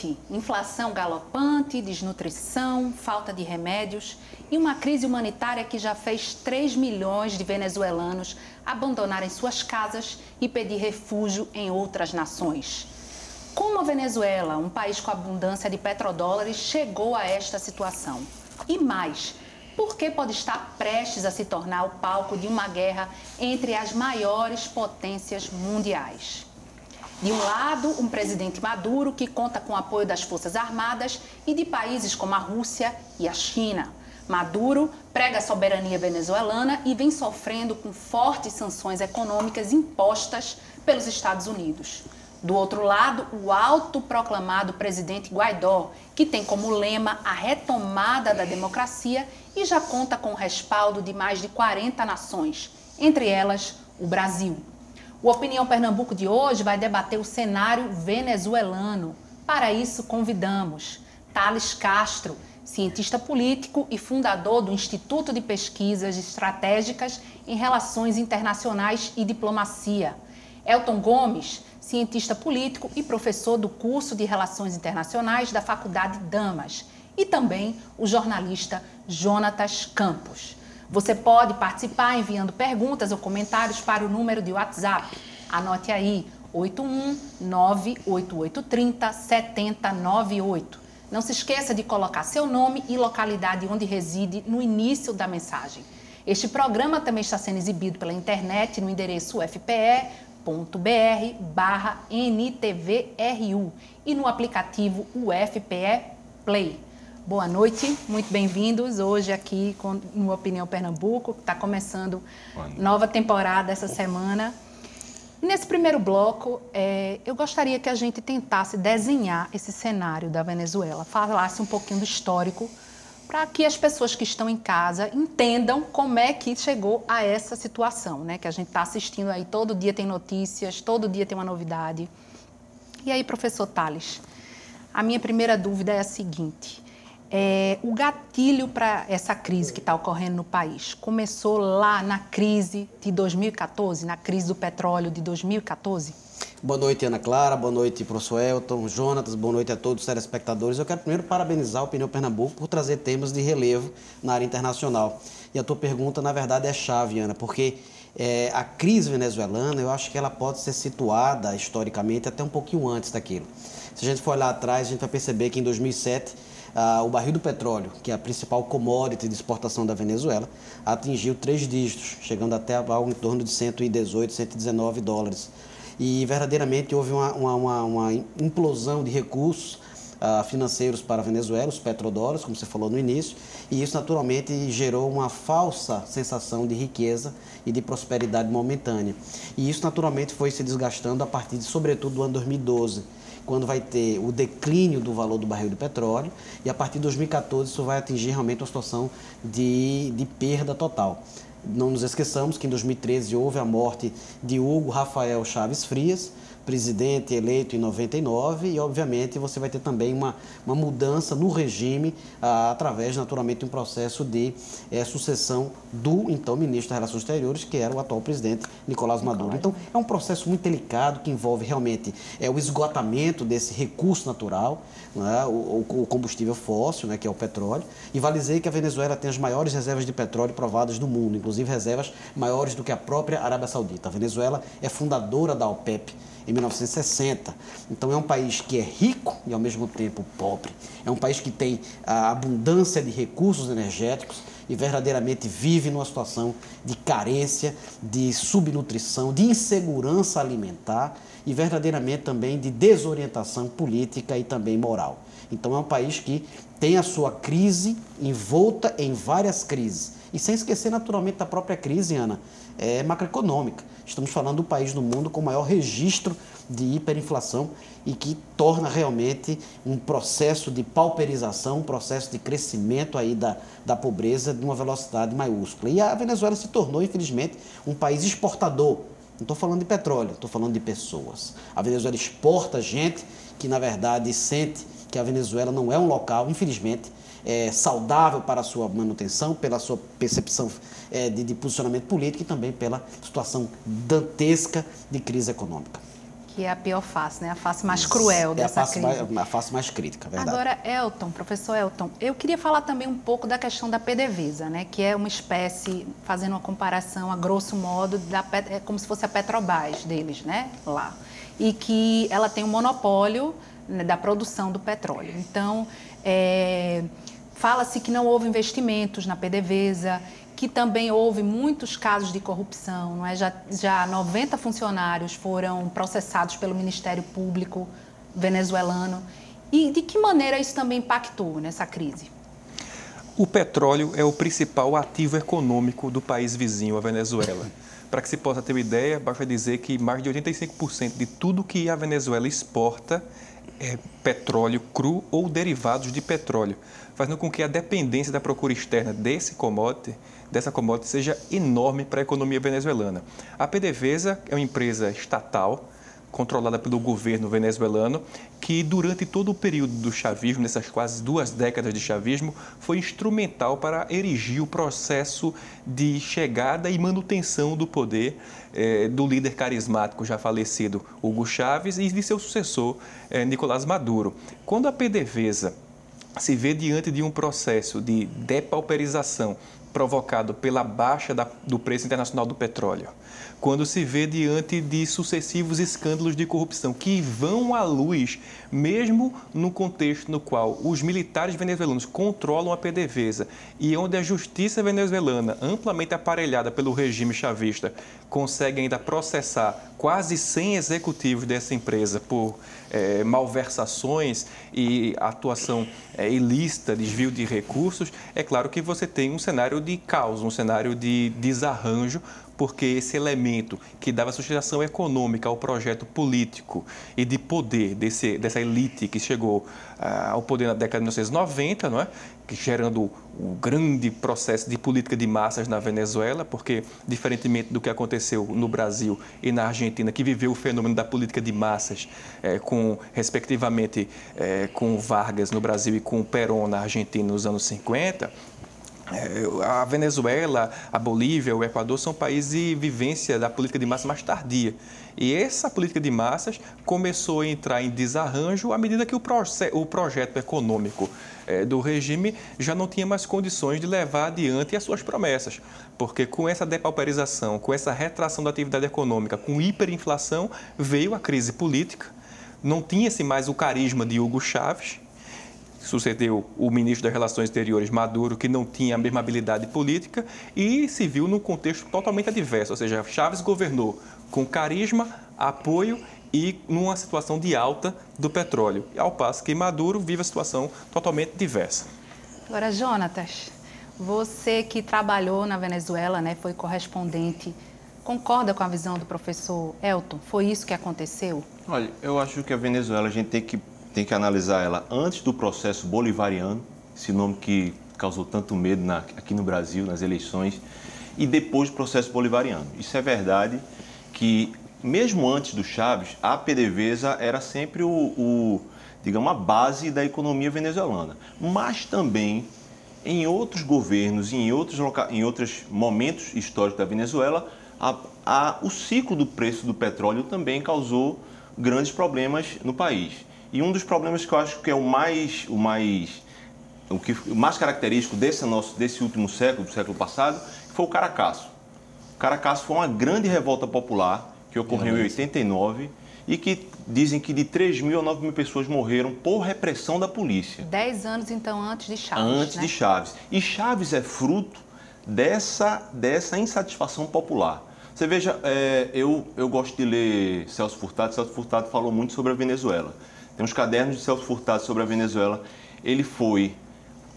noite. Inflação galopante, desnutrição, falta de remédios e uma crise humanitária que já fez 3 milhões de venezuelanos abandonarem suas casas e pedir refúgio em outras nações. Como a Venezuela, um país com abundância de petrodólares, chegou a esta situação? E mais, por que pode estar prestes a se tornar o palco de uma guerra entre as maiores potências mundiais? De um lado, um presidente Maduro que conta com o apoio das Forças Armadas e de países como a Rússia e a China. Maduro prega a soberania venezuelana e vem sofrendo com fortes sanções econômicas impostas pelos Estados Unidos. Do outro lado, o autoproclamado presidente Guaidó, que tem como lema a retomada da democracia e já conta com o respaldo de mais de 40 nações, entre elas o Brasil. O Opinião Pernambuco de hoje vai debater o cenário venezuelano. Para isso, convidamos Thales Castro, cientista político e fundador do Instituto de Pesquisas Estratégicas em Relações Internacionais e Diplomacia. Elton Gomes, cientista político e professor do curso de Relações Internacionais da Faculdade Damas. E também o jornalista Jonatas Campos. Você pode participar enviando perguntas ou comentários para o número de WhatsApp. Anote aí, 81988307098. Não se esqueça de colocar seu nome e localidade onde reside no início da mensagem. Este programa também está sendo exibido pela internet no endereço ufpe.br/NTVRU e no aplicativo UFPE Play. Boa noite, muito bem-vindos hoje aqui no Opinião Pernambuco, que está começando nova temporada essa semana. Nesse primeiro bloco, eu gostaria que a gente tentasse desenhar esse cenário da Venezuela, falasse um pouquinho do histórico, para que as pessoas que estão em casa entendam como é que chegou a essa situação, né? Que a gente está assistindo aí, todo dia tem notícias, todo dia tem uma novidade. E aí, professor Thales, a minha primeira dúvida é a seguinte: o gatilho para essa crise que está ocorrendo no país começou lá na crise de 2014, na crise do petróleo de 2014? Boa noite, Ana Clara, boa noite, professor Elton, Jonatas, boa noite a todos os telespectadores. Eu quero primeiro parabenizar a Opinião Pernambuco por trazer temas de relevo na área internacional. E a tua pergunta, na verdade, é chave, Ana, porque a crise venezuelana, eu acho que ela pode ser situada historicamente até um pouquinho antes daquilo. Se a gente for olhar atrás, a gente vai perceber que em 2007, o barril do petróleo, que é a principal commodity de exportação da Venezuela, atingiu 3 dígitos, chegando até algo em torno de 118, 119 dólares. E verdadeiramente houve uma implosão de recursos financeiros para a Venezuela, os petrodólares, como você falou no início, e isso naturalmente gerou uma falsa sensação de riqueza e de prosperidade momentânea. E isso naturalmente foi se desgastando a partir de, sobretudo, do ano 2012, quando vai ter o declínio do valor do barril de petróleo, e a partir de 2014 isso vai atingir realmente uma situação de perda total. Não nos esqueçamos que em 2013 houve a morte de Hugo Rafael Chaves Frias, presidente eleito em 99, e obviamente você vai ter também uma mudança no regime através naturalmente de um processo de sucessão do então ministro das Relações Exteriores, que era o atual presidente Nicolás Maduro. Então é um processo muito delicado que envolve realmente o esgotamento desse recurso natural, né, o combustível fóssil, né, que é o petróleo, e vale dizer que a Venezuela tem as maiores reservas de petróleo provadas do mundo, inclusive reservas maiores do que a própria Arábia Saudita. A Venezuela é fundadora da OPEP em 1960. Então é um país que é rico e ao mesmo tempo pobre. É um país que tem a abundância de recursos energéticos e verdadeiramente vive numa situação de carência, de subnutrição, de insegurança alimentar e verdadeiramente também de desorientação política e também moral. Então é um país que tem a sua crise envolta em várias crises. E sem esquecer naturalmente da própria crise, Ana, macroeconômica. Estamos falando do país no mundo com o maior registro de hiperinflação e que torna realmente um processo de pauperização, um processo de crescimento aí da pobreza de uma velocidade maiúscula. E a Venezuela se tornou, infelizmente, um país exportador. Não estou falando de petróleo, estou falando de pessoas. A Venezuela exporta gente que, na verdade, sente que a Venezuela não é um local, infelizmente, saudável para a sua manutenção, pela sua percepção de posicionamento político e também pela situação dantesca de crise econômica. Que é a pior face, né? A face mais cruel dessa crise. A face mais crítica, verdade. Agora, professor Elton, eu queria falar também um pouco da questão da PDVSA, né? Que é uma espécie, fazendo uma comparação a grosso modo, é como se fosse a Petrobras deles, né? Lá. E que ela tem um monopólio, né, da produção do petróleo. Então, fala-se que não houve investimentos na PDVSA, que também houve muitos casos de corrupção, não é? Já 90 funcionários foram processados pelo Ministério Público venezuelano. E de que maneira isso também impactou nessa crise? O petróleo é o principal ativo econômico do país vizinho, a Venezuela. Para que se possa ter uma ideia, basta dizer que mais de 85% de tudo que a Venezuela exporta é petróleo cru ou derivados de petróleo, fazendo com que a dependência da procura externa dessa commodity seja enorme para a economia venezuelana. A PDVSA é uma empresa estatal, controlada pelo governo venezuelano, que durante todo o período do chavismo, nessas quase 2 décadas de chavismo, foi instrumental para erigir o processo de chegada e manutenção do poder do líder carismático já falecido Hugo Chávez e de seu sucessor Nicolás Maduro. Quando a PDVSA se vê diante de um processo de depauperização provocado pela baixa do preço internacional do petróleo, quando se vê diante de sucessivos escândalos de corrupção que vão à luz, mesmo no contexto no qual os militares venezuelanos controlam a PDVSA e onde a justiça venezuelana, amplamente aparelhada pelo regime chavista, consegue ainda processar quase 100 executivos dessa empresa por malversações e atuação ilícita, desvio de recursos, é claro que você tem um cenário de caos, um cenário de desarranjo, porque esse elemento que dava sustentação econômica ao projeto político e de poder dessa elite que chegou ao poder na década de 1990, não é? Que gerando o grande processo de política de massas na Venezuela, porque, diferentemente do que aconteceu no Brasil e na Argentina, que viveu o fenômeno da política de massas, respectivamente, com Vargas no Brasil e com Perón na Argentina nos anos 50, a Venezuela, a Bolívia, o Equador são países de vivência da política de massas mais tardia. E essa política de massas começou a entrar em desarranjo à medida que o projeto econômico do regime já não tinha mais condições de levar adiante as suas promessas. Porque com essa depauperização, com essa retração da atividade econômica, com hiperinflação, veio a crise política. Não tinha-se mais o carisma de Hugo Chávez. Sucedeu o ministro das Relações Exteriores, Maduro, que não tinha a mesma habilidade política e se viu num contexto totalmente adverso. Ou seja, Chávez governou com carisma, apoio e numa situação de alta do petróleo, ao passo que Maduro vive a situação totalmente diversa. Agora, Jonatas, você que trabalhou na Venezuela, né, foi correspondente, concorda com a visão do professor Elton? Foi isso que aconteceu? Olha, eu acho que a Venezuela a gente tem que analisar ela antes do processo bolivariano, esse nome que causou tanto medo aqui no Brasil, nas eleições, e depois do processo bolivariano. Isso é verdade que, mesmo antes do Chávez, a PDVSA era sempre digamos, a base da economia venezuelana. Mas também, em outros governos, em outros momentos históricos da Venezuela, o ciclo do preço do petróleo também causou grandes problemas no país. E um dos problemas que eu acho que é o mais característico desse último século, do século passado, foi o Caracaço. O Caracaço foi uma grande revolta popular que ocorreu em 89 e que dizem que de 3 mil a 9 mil pessoas morreram por repressão da polícia. 10 anos, então, antes de Chávez. Antes de Chávez. E Chávez é fruto dessa insatisfação popular. Você veja, eu gosto de ler Celso Furtado. Celso Furtado falou muito sobre a Venezuela. Tem uns cadernos de Celso Furtado sobre a Venezuela. Ele foi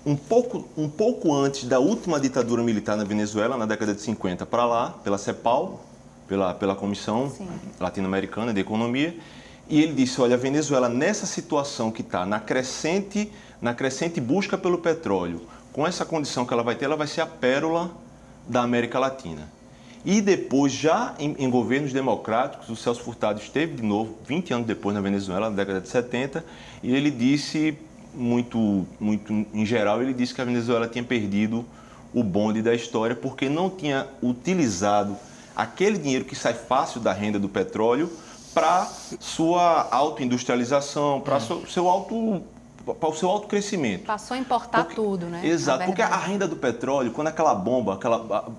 um pouco antes da última ditadura militar na Venezuela, na década de 50, para lá, pela CEPAL, pela Comissão Latino-Americana de Economia. E ele disse, olha, a Venezuela, nessa situação que está, na crescente busca pelo petróleo, com essa condição que ela vai ter, ela vai ser a pérola da América Latina. E depois, já em governos democráticos, o Celso Furtado esteve de novo, 20 anos depois, na Venezuela, na década de 70, e ele disse, muito em geral, ele disse que a Venezuela tinha perdido o bonde da história porque não tinha utilizado aquele dinheiro que sai fácil da renda do petróleo para sua autoindustrialização, para o seu autocrescimento. Passou a importar tudo, né? Exato, porque a renda do petróleo, quando aquela bomba,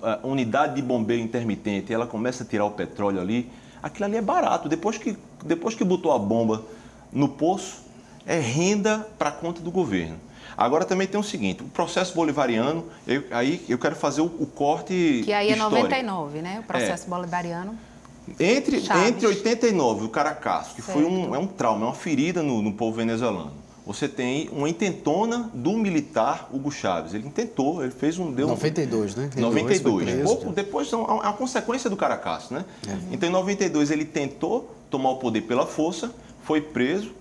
a unidade de bombeio intermitente, ela começa a tirar o petróleo ali, aquilo ali é barato. Depois que botou a bomba no poço, é renda para a conta do governo. Agora também tem o seguinte, o processo bolivariano, aí eu quero fazer o corte que aí é histórico. 99, né? O processo bolivariano. Entre 89 e o Caracaço, que foi um trauma, uma ferida no povo venezuelano. Você tem uma intentona do militar Hugo Chávez. Ele intentou, ele fez um... 92, né? 92. Pouco depois, é uma consequência do Caracaço, né? Então, em 92, ele tentou tomar o poder pela força, foi preso,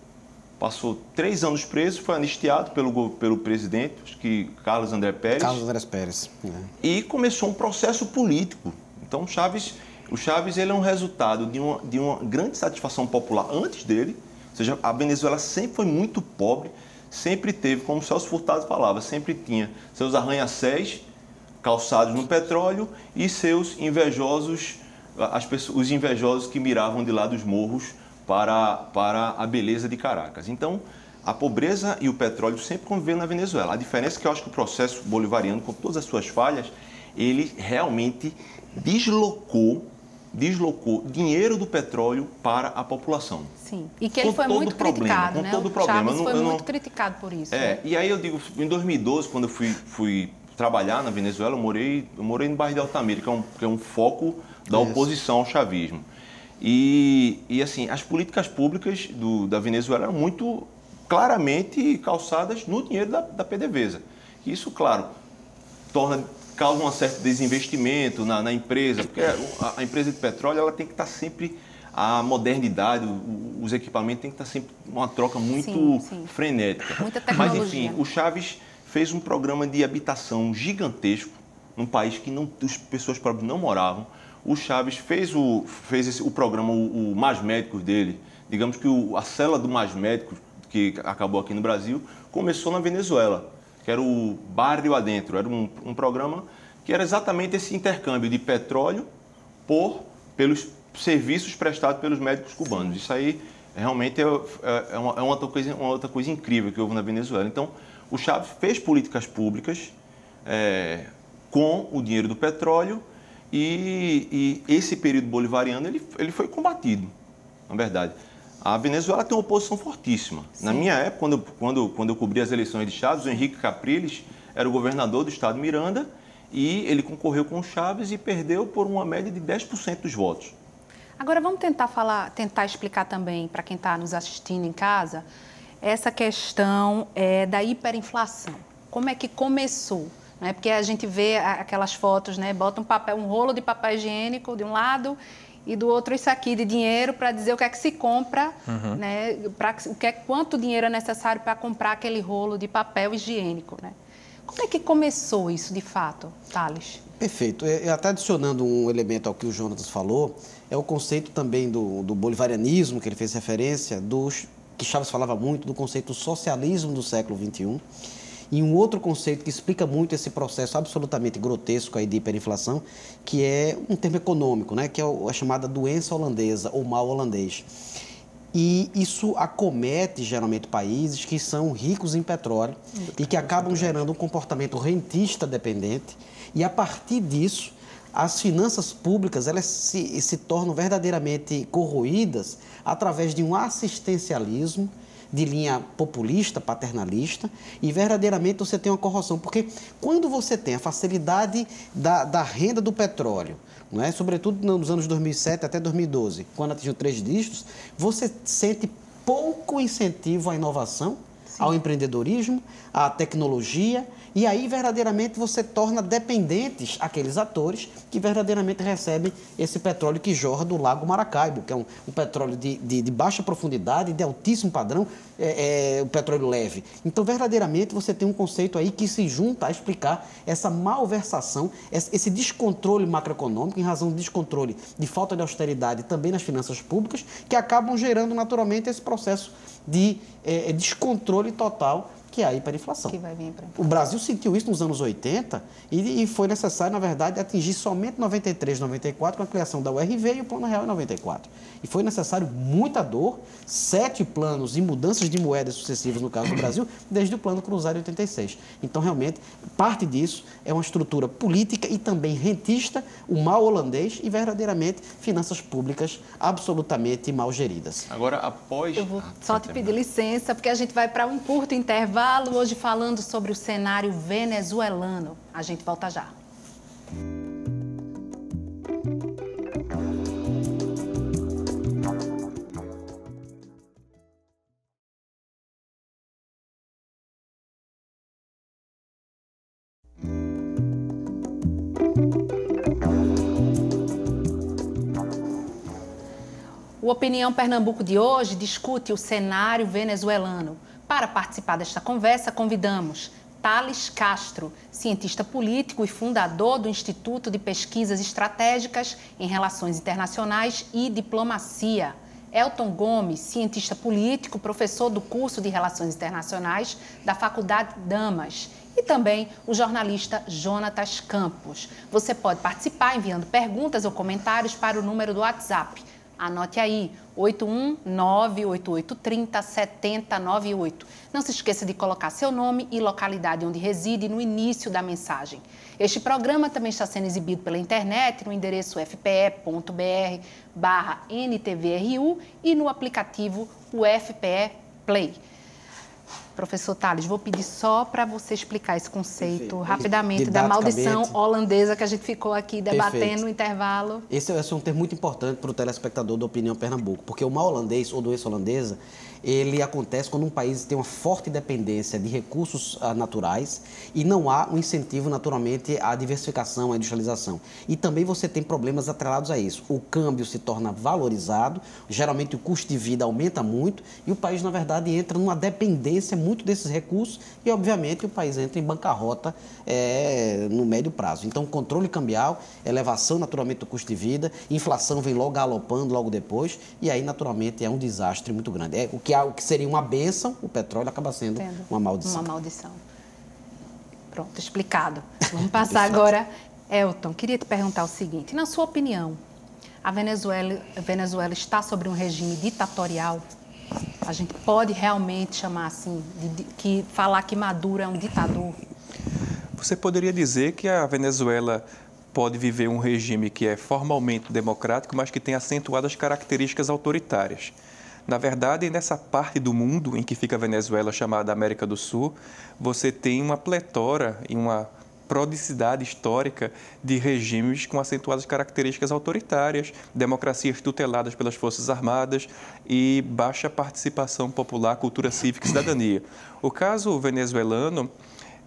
passou 3 anos preso, foi anistiado pelo presidente, acho que Carlos Andrés Pérez. E começou um processo político. Então, o Chávez ele é um resultado de uma grande satisfação popular antes dele. Ou seja, a Venezuela sempre foi muito pobre, sempre teve, como o Celso Furtado falava, sempre tinha seus arranha-céus calçados no petróleo e seus invejosos, os invejosos que miravam de lá dos morros para a beleza de Caracas. Então, a pobreza e o petróleo sempre conviveram na Venezuela. A diferença é que eu acho que o processo bolivariano, com todas as suas falhas, ele realmente deslocou dinheiro do petróleo para a população. Sim, e que ele foi muito criticado, né? Com todo o problema. Chávez foi muito criticado por isso. Né? E aí eu digo, em 2012, quando eu fui trabalhar na Venezuela, eu morei no bairro de Altamira, que é um foco da oposição ao chavismo. E assim, as políticas públicas da Venezuela eram muito claramente calçadas no dinheiro da PDVSA. Isso, claro, causa um certo desinvestimento na empresa, porque a empresa de petróleo ela tem que estar sempre, a modernidade, os equipamentos tem que estar sempre uma troca muito frenética. Muita tecnologia. Mas, enfim, o Chávez fez um programa de habitação gigantesco num país que as pessoas pobres não moravam. O Chávez fez o programa, o Mais Médicos dele, digamos que a célula do Mais Médicos, que acabou aqui no Brasil, começou na Venezuela, que era o Barrio Adentro, era um programa que era exatamente esse intercâmbio de petróleo pelos serviços prestados pelos médicos cubanos. Isso aí realmente é uma outra coisa incrível que houve na Venezuela. Então, o Chávez fez políticas públicas com o dinheiro do petróleo e esse período bolivariano ele foi combatido, na verdade. A Venezuela tem uma oposição fortíssima. Sim. Na minha época, quando eu cobri as eleições de Chávez, o Henrique Capriles era o governador do estado Miranda e ele concorreu com o Chávez e perdeu por uma média de 10% dos votos. Agora vamos tentar explicar também para quem está nos assistindo em casa essa questão da hiperinflação. Como é que começou? Né? Porque a gente vê aquelas fotos, né? Bota um rolo de papel higiênico de um lado e do outro isso aqui de dinheiro para dizer o que é que se compra, né? Quanto dinheiro é necessário para comprar aquele rolo de papel higiênico, né? Como é que começou isso de fato, Thales? Perfeito. Até adicionando um elemento ao que o Jonatas falou, é o conceito também do bolivarianismo, que ele fez referência, que Chávez falava muito, do conceito do socialismo do século XXI. E um outro conceito que explica muito esse processo absolutamente grotesco aí de hiperinflação, que é um termo econômico, né? Que é a chamada doença holandesa ou mal holandês. E isso acomete geralmente países que são ricos em petróleo e que acabam gerando um comportamento rentista dependente. E a partir disso, as finanças públicas elas se tornam verdadeiramente corroídas através de um assistencialismo de linha populista, paternalista, e verdadeiramente você tem uma corrosão. Porque quando você tem a facilidade da renda do petróleo, não é? Sobretudo nos anos 2007 até 2012, quando atingiu 3 dígitos, você sente pouco incentivo à inovação, ao empreendedorismo, à tecnologia, e aí verdadeiramente você torna dependentes aqueles atores que verdadeiramente recebem esse petróleo que jorra do Lago Maracaibo, que é um petróleo de baixa profundidade, de altíssimo padrão, o petróleo leve. Então, verdadeiramente, você tem um conceito aí que se junta a explicar essa malversação, esse descontrole macroeconômico, em razão do descontrole de falta de austeridade também nas finanças públicas, que acabam gerando naturalmente esse processo de descontrole total que é a hiperinflação. Que vai vir para o Brasil sentiu isso nos anos 80 e foi necessário, na verdade, atingir somente 93, 94 com a criação da URV e o Plano Real em 94. E foi necessário muita dor, 7 planos e mudanças de moedas sucessivas no caso do Brasil, desde o Plano Cruzeiro em 86. Então, realmente, parte disso é uma estrutura política e também rentista, o mal holandês e, verdadeiramente, finanças públicas absolutamente mal geridas. Agora, após... Eu vou só te pedir licença, porque a gente vai para um curto intervalo, hoje falando sobre o cenário venezuelano. A gente volta já. O Opinião Pernambuco de hoje discute o cenário venezuelano. Para participar desta conversa, convidamos Thales Castro, cientista político e fundador do Instituto de Pesquisas Estratégicas em Relações Internacionais e Diplomacia. Elton Gomes, cientista político, professor do curso de Relações Internacionais da Faculdade Damas. E também o jornalista Jonatas Campos. Você pode participar enviando perguntas ou comentários para o número do WhatsApp. Anote aí, 81988307098. Não se esqueça de colocar seu nome e localidade onde reside no início da mensagem. Este programa também está sendo exibido pela internet no endereço fpe.br/NTVRU e no aplicativo UFPE Play. Professor Thales, vou pedir só para você explicar esse conceito rapidamente da maldição holandesa que a gente ficou aqui debatendo no intervalo. Esse é um termo muito importante para o telespectador da Opinião Pernambuco, porque o mal holandês ou doença holandesa, ele acontece quando um país tem uma forte dependência de recursos naturais e não há um incentivo, naturalmente, à diversificação, à industrialização. E também você tem problemas atrelados a isso. O câmbio se torna valorizado, geralmente o custo de vida aumenta muito e o país, na verdade, entra numa dependência muito desses recursos e, obviamente, o país entra em bancarrota no médio prazo. Então, controle cambial, elevação, naturalmente, do custo de vida, inflação vem logo galopando logo depois e aí, naturalmente, é um desastre muito grande. O que seria uma bênção, o petróleo acaba sendo uma maldição. Uma maldição. Pronto, explicado. Vamos passar agora. Elton, queria te perguntar o seguinte. Na sua opinião, a Venezuela está sobre um regime ditatorial? A gente pode realmente chamar assim, falar que Maduro é um ditador? Você poderia dizer que a Venezuela pode viver um regime que é formalmente democrático, mas que tem acentuadas características autoritárias. Na verdade, nessa parte do mundo em que fica a Venezuela, chamada América do Sul, você tem uma pletora e uma prodicidade histórica de regimes com acentuadas características autoritárias, democracias tuteladas pelas Forças Armadas e baixa participação popular, cultura cívica e cidadania. O caso venezuelano,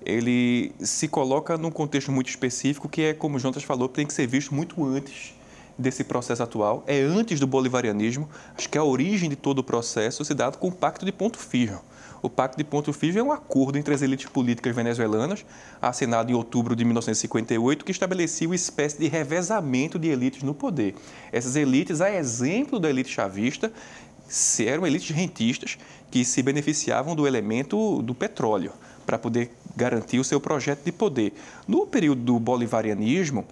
ele se coloca num contexto muito específico que é, como o Jonas falou, tem que ser visto muito antes desse processo atual, é antes do bolivarianismo. Acho que a origem de todo o processo se dá com o Pacto de Ponto Firme. O Pacto de Ponto Firme é um acordo entre as elites políticas venezuelanas, assinado em outubro de 1958, que estabelecia uma espécie de revezamento de elites no poder. Essas elites, a exemplo da elite chavista, eram elites rentistas que se beneficiavam do elemento do petróleo para poder garantir o seu projeto de poder. No período do bolivarianismo,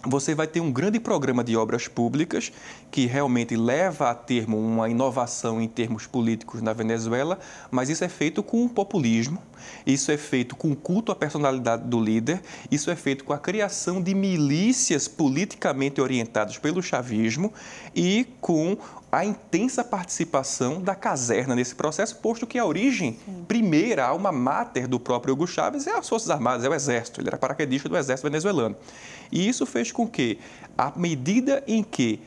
você vai ter um grande programa de obras públicas que realmente leva a termo uma inovação em termos políticos na Venezuela, mas isso é feito com o populismo, isso é feito com o culto à personalidade do líder, isso é feito com a criação de milícias politicamente orientadas pelo chavismo e com a intensa participação da caserna nesse processo, posto que a origem primeira, a alma mater do próprio Hugo Chávez é as Forças Armadas, é o Exército, ele era paraquedista do Exército venezuelano. E isso fez com que, à medida em que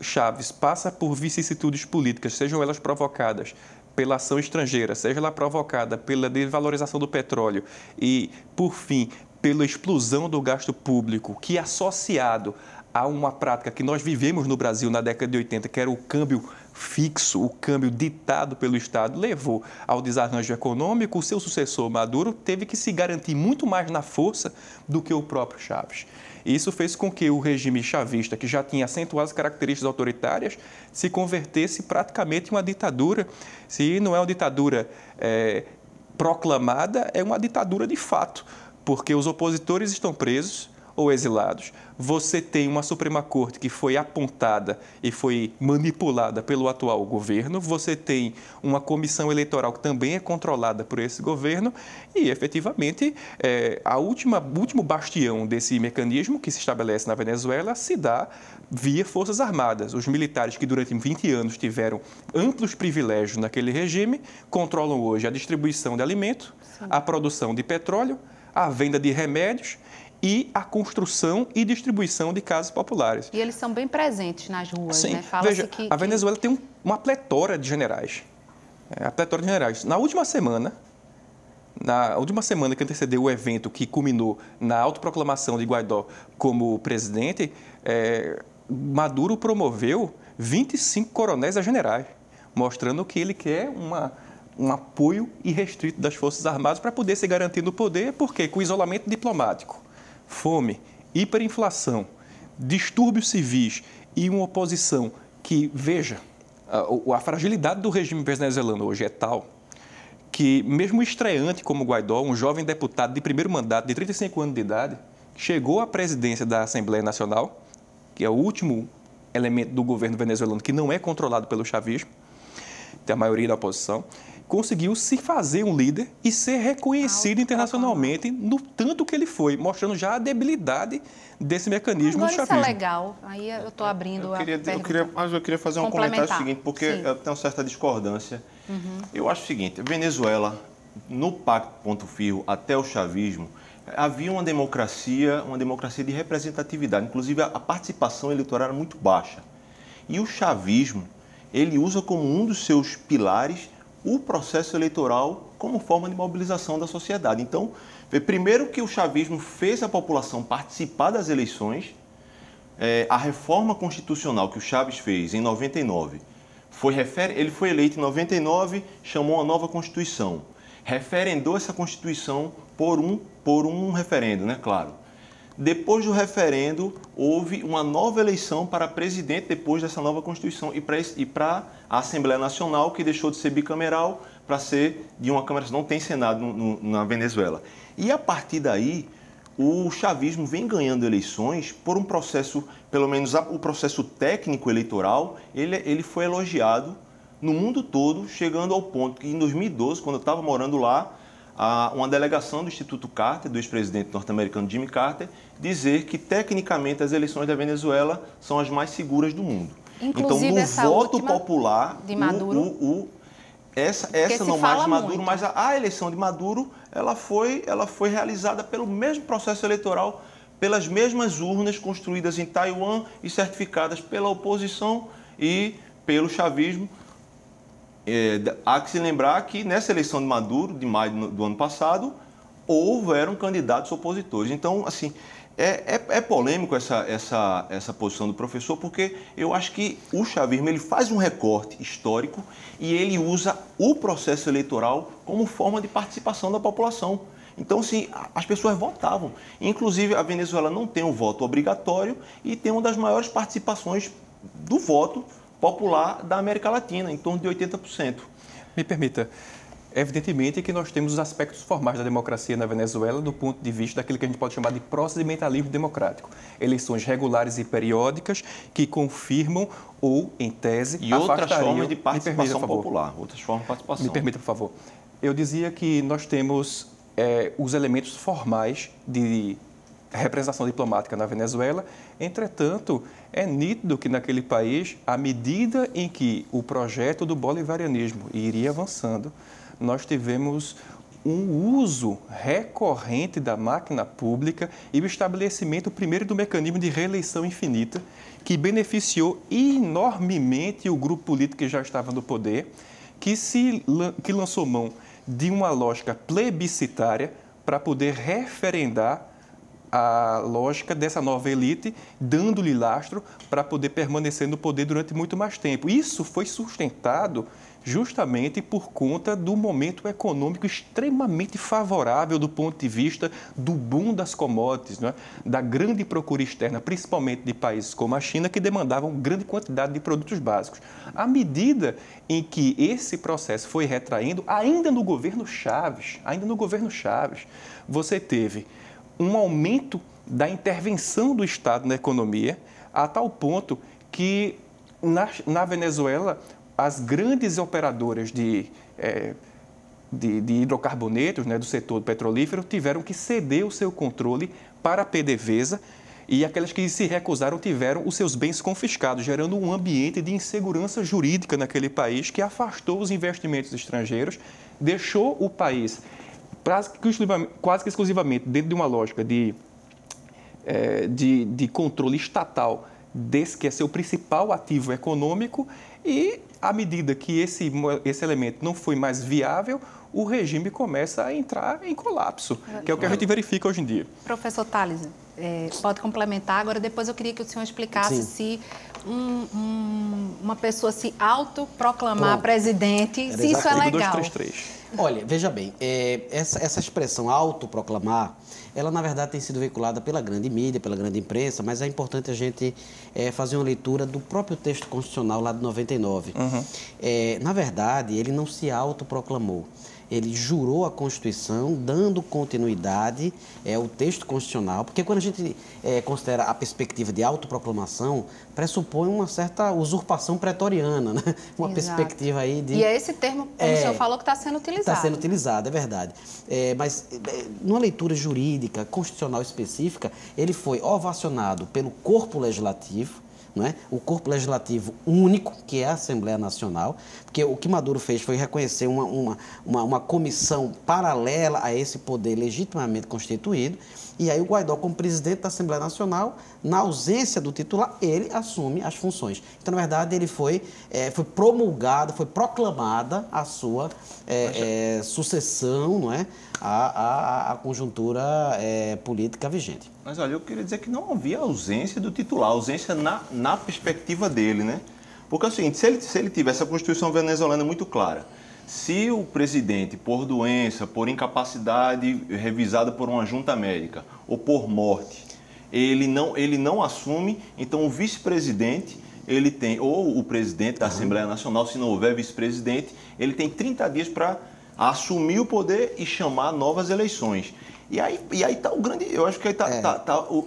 Chávez passa por vicissitudes políticas, sejam elas provocadas pela ação estrangeira, seja ela provocada pela desvalorização do petróleo e, por fim, pela explosão do gasto público, que associado a uma prática que nós vivemos no Brasil na década de 80, que era o câmbio fixo, o câmbio ditado pelo Estado, levou ao desarranjo econômico. O seu sucessor, Maduro, teve que se garantir muito mais na força do que o próprio Chávez. Isso fez com que o regime chavista, que já tinha acentuadas características autoritárias, se convertesse praticamente em uma ditadura. Se não é uma ditadura proclamada é uma ditadura de fato, porque os opositores estão presos ou exilados. Você tem uma Suprema Corte que foi apontada e foi manipulada pelo atual governo. Você tem uma comissão eleitoral que também é controlada por esse governo e, efetivamente, o último bastião desse mecanismo que se estabelece na Venezuela se dá via Forças Armadas. Os militares que durante 20 anos tiveram amplos privilégios naquele regime controlam hoje a distribuição de alimento, a produção de petróleo, a venda de remédios e a construção e distribuição de casas populares. E eles são bem presentes nas ruas, Sim. né? Veja, a Venezuela tem uma pletora de generais. Na última semana que antecedeu o evento que culminou na autoproclamação de Guaidó como presidente, Maduro promoveu 25 coronéis a generais, mostrando que ele quer um apoio irrestrito das Forças Armadas para poder se garantir no poder, porque com o isolamento diplomático, fome, hiperinflação, distúrbios civis e uma oposição que, veja, a fragilidade do regime venezuelano hoje é tal que mesmo estreante como Guaidó, um jovem deputado de primeiro mandato de 35 anos de idade, chegou à presidência da Assembleia Nacional, que é o último elemento do governo venezuelano que não é controlado pelo chavismo, tem a maioria da oposição, conseguiu se fazer um líder e ser reconhecido internacionalmente no tanto que ele foi, mostrando já a debilidade desse mecanismo do chavismo. Isso é legal. Aí eu estou abrindo eu queria fazer um comentário seguinte, porque eu tenho uma certa discordância. Eu acho o seguinte, Venezuela, no Pacto Ponto Firme até o chavismo, havia uma democracia de representatividade. Inclusive, a participação eleitoral era muito baixa. E o chavismo, ele usa como um dos seus pilares o processo eleitoral como forma de mobilização da sociedade. Então, primeiro que o chavismo fez a população participar das eleições, a reforma constitucional que o Chávez fez em 99, ele foi eleito em 99, chamou uma nova Constituição, referendou essa Constituição por um referendo, né? Claro. Depois do referendo, houve uma nova eleição para presidente depois dessa nova Constituição e para a Assembleia Nacional, que deixou de ser bicameral para ser de uma Câmara. Não tem Senado na Venezuela. E a partir daí, o chavismo vem ganhando eleições por um processo, pelo menos o processo técnico eleitoral, ele foi elogiado no mundo todo, chegando ao ponto que em 2012, quando eu estava morando lá, uma delegação do Instituto Carter, do ex-presidente norte-americano Jimmy Carter, dizer que, tecnicamente, as eleições da Venezuela são as mais seguras do mundo. Inclusive, então, no voto popular, de Maduro, essa não mais de Maduro, mas a eleição de Maduro, ela foi realizada pelo mesmo processo eleitoral, pelas mesmas urnas construídas em Taiwan e certificadas pela oposição e pelo chavismo. Há que se lembrar que nessa eleição de Maduro, de maio do ano passado, houveram candidatos opositores. Então, assim, é polêmico essa posição do professor, porque eu acho que o chavismo ele faz um recorte histórico e ele usa o processo eleitoral como forma de participação da população. Então, sim, as pessoas votavam. Inclusive, a Venezuela não tem um voto obrigatório e tem uma das maiores participações do voto popular da América Latina, em torno de 80%. Me permita, evidentemente que nós temos os aspectos formais da democracia na Venezuela do ponto de vista daquilo que a gente pode chamar de procedimentalismo democrático. Eleições regulares e periódicas que confirmam ou, em tese, e outras formas de participação popular. Outras formas de participação. Me permita, por favor. Eu dizia que nós temos os elementos formais de representação diplomática na Venezuela. Entretanto, é nítido que naquele país, à medida em que o projeto do bolivarianismo iria avançando, nós tivemos um uso recorrente da máquina pública e o estabelecimento, primeiro, do mecanismo de reeleição infinita, que beneficiou enormemente o grupo político que já estava no poder, que lançou mão de uma lógica plebiscitária para poder referendar a lógica dessa nova elite, dando-lhe lastro para poder permanecer no poder durante muito mais tempo. Isso foi sustentado justamente por conta do momento econômico extremamente favorável do ponto de vista do boom das commodities, não é? Da grande procura externa, principalmente de países como a China, que demandavam grande quantidade de produtos básicos. À medida em que esse processo foi retraindo, ainda no governo Chaves, você teve um aumento da intervenção do Estado na economia, a tal ponto que na Venezuela as grandes operadoras de hidrocarbonetos, né, do setor petrolífero, tiveram que ceder o seu controle para a PDVSA e aquelas que se recusaram tiveram os seus bens confiscados, gerando um ambiente de insegurança jurídica naquele país que afastou os investimentos estrangeiros, deixou o país quase que exclusivamente dentro de uma lógica de controle estatal desse que é seu principal ativo econômico e, à medida que esse elemento não foi mais viável, o regime começa a entrar em colapso, que é o que a gente verifica hoje em dia. Professor Tales, pode complementar. Agora, depois eu queria que o senhor explicasse se uma pessoa se autoproclamar presidente, se isso é legal. 233. Olha, veja bem, essa expressão autoproclamar, ela na verdade tem sido veiculada pela grande mídia, pela grande imprensa, mas é importante a gente fazer uma leitura do próprio texto constitucional lá de 99. Na verdade, ele não se autoproclamou. Ele jurou a Constituição, dando continuidade ao texto constitucional, porque quando a gente considera a perspectiva de autoproclamação, pressupõe uma certa usurpação pretoriana, né? Uma perspectiva aí de... E é esse termo, como o senhor falou, que está sendo utilizado. Está sendo utilizado, é verdade. Mas, numa leitura jurídica, constitucional específica, ele foi ovacionado pelo corpo legislativo, não é? O corpo legislativo único, que é a Assembleia Nacional, porque o que Maduro fez foi reconhecer uma comissão paralela a esse poder legitimamente constituído, e aí o Guaidó, como presidente da Assembleia Nacional, na ausência do titular, ele assume as funções. Então, na verdade, ele foi promulgada, foi proclamada a sua sucessão, não é? A conjuntura política vigente. Mas, olha, eu queria dizer que não havia ausência do titular, ausência na perspectiva dele, né? Porque é o seguinte, se ele tivesse a Constituição venezuelana muito clara, se o presidente, por doença, por incapacidade revisada por uma junta médica ou por morte, ele não assume, então o vice-presidente, ele tem, ou o presidente da Assembleia Nacional, se não houver vice-presidente, ele tem 30 dias para assumir o poder e chamar novas eleições. E aí está o grande, eu acho que aí tá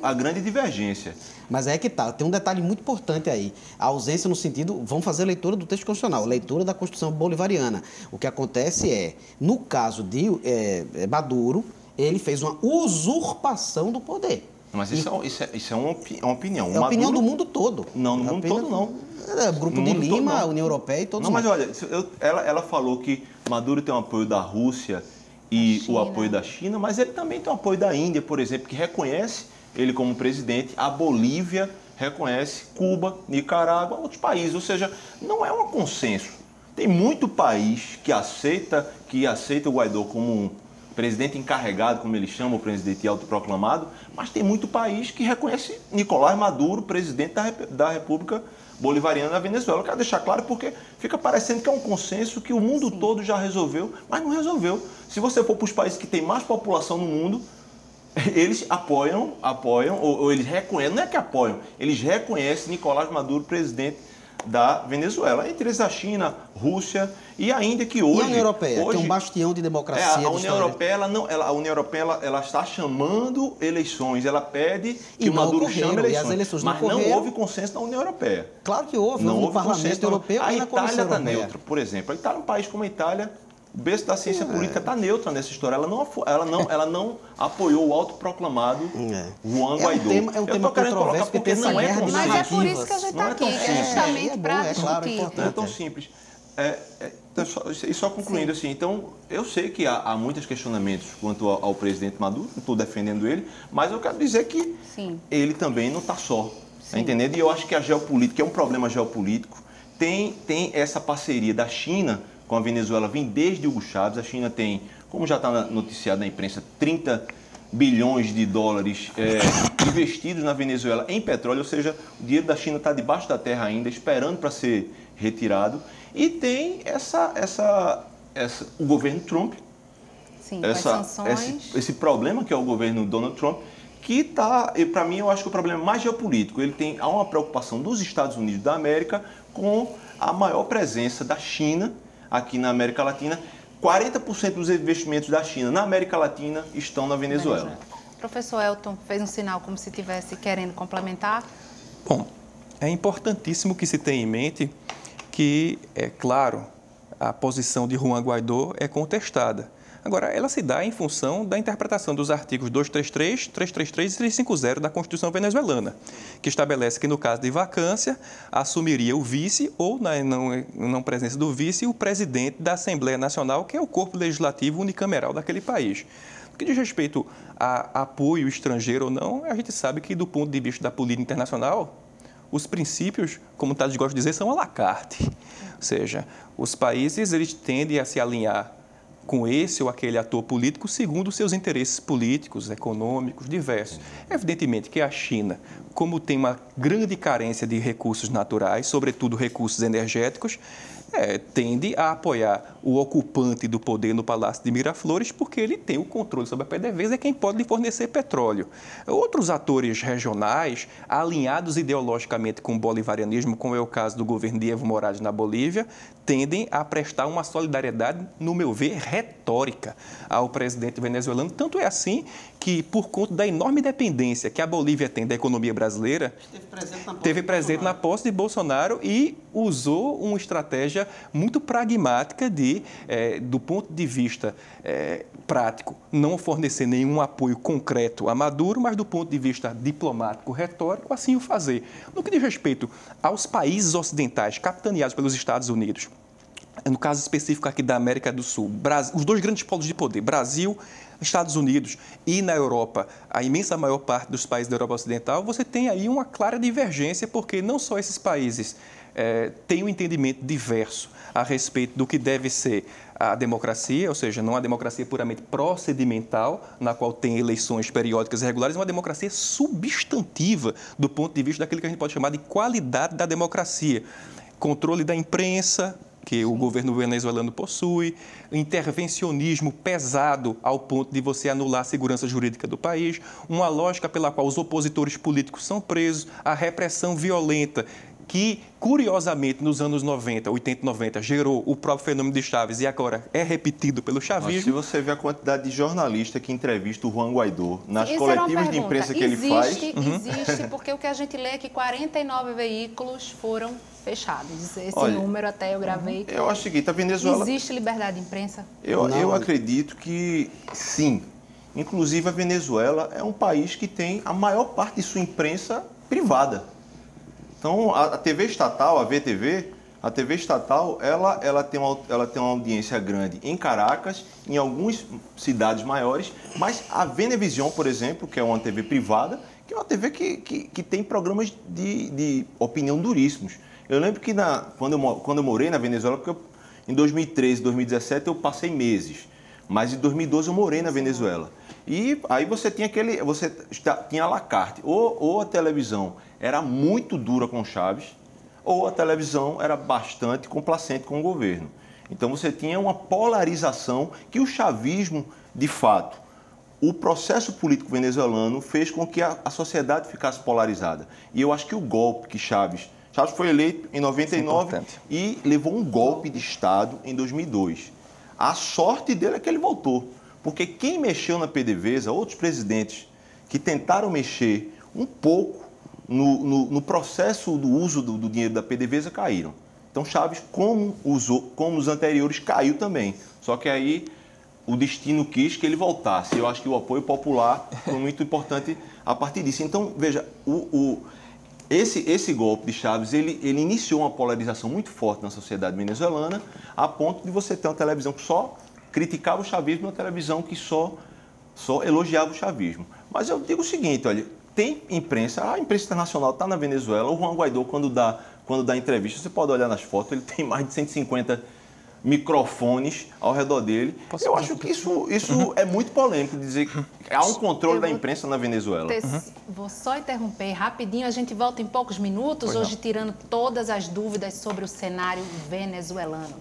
a grande divergência. Mas é que tá, tem um detalhe muito importante aí. A ausência no sentido, vamos fazer a leitura do texto constitucional, leitura da Constituição bolivariana. O que acontece no caso de Maduro, ele fez uma usurpação do poder. Mas isso é uma opinião. É a opinião do mundo todo. Não, no mundo todo não. Grupo de Lima, União Europeia e todos os. Não, mas olha, ela falou que Maduro tem o apoio da Rússia e o apoio da China, mas ele também tem o apoio da Índia, por exemplo, que reconhece ele como presidente, a Bolívia reconhece, Cuba, Nicarágua, outros países. Ou seja, não é um consenso. Tem muito país que aceita o Guaidó como um presidente encarregado, como ele chama, o presidente autoproclamado, mas tem muito país que reconhece Nicolás Maduro, presidente da República Bolivariana da Venezuela. Eu quero deixar claro porque fica parecendo que é um consenso que o mundo todo já resolveu, mas não resolveu. Se você for para os países que têm mais população no mundo, eles apoiam, ou eles reconhecem, não é que apoiam, eles reconhecem Nicolás Maduro, presidente da Venezuela, entre eles a China, Rússia e a Índia, que hoje... E a União Europeia, que é um bastião de democracia. A União Europeia, ela está chamando eleições, ela pede que o Maduro chame eleições, mas não houve consenso na União Europeia. Claro que houve, não houve Parlamento Europeu e na Comissão Europeia. A Itália está neutra, por exemplo. A Itália é um país como a Itália, o berço da ciência política está neutra nessa história. Ela não apoiou o autoproclamado Juan Guaidó. É um tema controverso porque não é consenso. Mas é por isso que a gente está aqui, justamente para discutir. Não é tão simples. E só concluindo assim, então eu sei que há muitos questionamentos quanto ao presidente Maduro, não estou defendendo ele, mas eu quero dizer que ele também não está só, tá entendendo? E eu acho que a geopolítica é um problema geopolítico, tem essa parceria da China com a Venezuela, vem desde Hugo Chávez. A China tem, como já está noticiado na imprensa, 30 bilhões de dólares investidos na Venezuela em petróleo, ou seja, o dinheiro da China está debaixo da terra ainda, esperando para ser retirado. E tem o governo Trump, Sim, as sanções. esse problema que é o governo Donald Trump, que está, para mim, eu acho que o problema é mais geopolítico. Há uma preocupação dos Estados Unidos da América com a maior presença da China aqui na América Latina. 40% dos investimentos da China na América Latina estão na Venezuela. Professor Elton fez um sinal como se estivesse querendo complementar. Bom, é importantíssimo que se tenha em mente que, é claro, a posição de Juan Guaidó é contestada. Agora, ela se dá em função da interpretação dos artigos 233, 333 e 350 da Constituição venezuelana, que estabelece que, no caso de vacância, assumiria o vice ou, na não presença do vice, o presidente da Assembleia Nacional, que é o corpo legislativo unicameral daquele país. No que diz respeito a apoio estrangeiro ou não, a gente sabe que, do ponto de vista da política internacional, os princípios, como o Tales gosta de dizer, são à la carte. Ou seja, os países eles tendem a se alinhar com esse ou aquele ator político segundo seus interesses políticos, econômicos, diversos. Evidentemente que a China, como tem uma grande carência de recursos naturais, sobretudo recursos energéticos, tende a apoiar o ocupante do poder no Palácio de Miraflores, porque ele tem o controle sobre a PDVSA, é quem pode lhe fornecer petróleo. Outros atores regionais, alinhados ideologicamente com o bolivarianismo, como é o caso do governo de Evo Morales na Bolívia, tendem a prestar uma solidariedade, no meu ver, retórica ao presidente venezuelano. Tanto é assim que, por conta da enorme dependência que a Bolívia tem da economia brasileira, esteve presente na posse de Bolsonaro e usou uma estratégia muito pragmática do ponto de vista prático, não fornecer nenhum apoio concreto a Maduro, mas do ponto de vista diplomático, retórico, assim o fazer. No que diz respeito aos países ocidentais capitaneados pelos Estados Unidos, no caso específico aqui da América do Sul, os dois grandes polos de poder, Brasil, Estados Unidos e na Europa, a imensa maior parte dos países da Europa Ocidental, você tem aí uma clara divergência, porque não só esses países têm um entendimento diverso a respeito do que deve ser a democracia, ou seja, não a democracia puramente procedimental, na qual tem eleições periódicas e regulares, uma democracia substantiva do ponto de vista daquilo que a gente pode chamar de qualidade da democracia. Controle da imprensa, que o governo venezuelano possui, intervencionismo pesado ao ponto de você anular a segurança jurídica do país, uma lógica pela qual os opositores políticos são presos, a repressão violenta que, curiosamente, nos anos 90, 80 e 90, gerou o próprio fenômeno de Chávez e agora é repetido pelo chavismo. Mas se você vê a quantidade de jornalistas que entrevista o Juan Guaidó nas coletivas de imprensa que ele faz... Existe, porque o que a gente lê é que 49 veículos foram fechados. Esse número até eu gravei. Eu acho o seguinte, a Venezuela... Existe liberdade de imprensa? Eu acredito que sim. Inclusive, a Venezuela é um país que tem a maior parte de sua imprensa privada. Então, a TV estatal, a VTV, a TV estatal, ela tem uma audiência grande em Caracas, em algumas cidades maiores, mas a Venevision, por exemplo, que é uma TV privada, que é uma TV que tem programas de opinião duríssimos. Eu lembro que quando eu morei na Venezuela, porque em 2013, 2017 eu passei meses, mas em 2012 eu morei na Venezuela. E aí você tinha tinha à la carte, ou a televisão era muito dura com Chávez, ou a televisão era bastante complacente com o governo. Então você tinha uma polarização que o chavismo, de fato, o processo político venezuelano fez com que a sociedade ficasse polarizada. E eu acho que o golpe que Chávez foi eleito em 99 e levou um golpe de Estado em 2002. A sorte dele é que ele voltou, porque quem mexeu na PDVSA, outros presidentes que tentaram mexer um pouco no processo do uso do dinheiro da PDVSA caíram. Então Chávez, como os anteriores, caiu também. Só que aí o destino quis que ele voltasse. Eu acho que o apoio popular foi muito importante a partir disso. Então, veja, esse golpe de Chávez, ele iniciou uma polarização muito forte na sociedade venezuelana, a ponto de você ter uma televisão que só criticava o chavismo e uma televisão que só elogiava o chavismo. Mas eu digo o seguinte, olha, tem imprensa, a imprensa internacional está na Venezuela, o Juan Guaidó, quando dá entrevista, você pode olhar nas fotos, ele tem mais de 150 microfones ao redor dele. Eu acho que isso é muito polêmico, dizer que há um controle da imprensa na Venezuela. Vou só interromper rapidinho, a gente volta em poucos minutos, hoje tirando todas as dúvidas sobre o cenário venezuelano.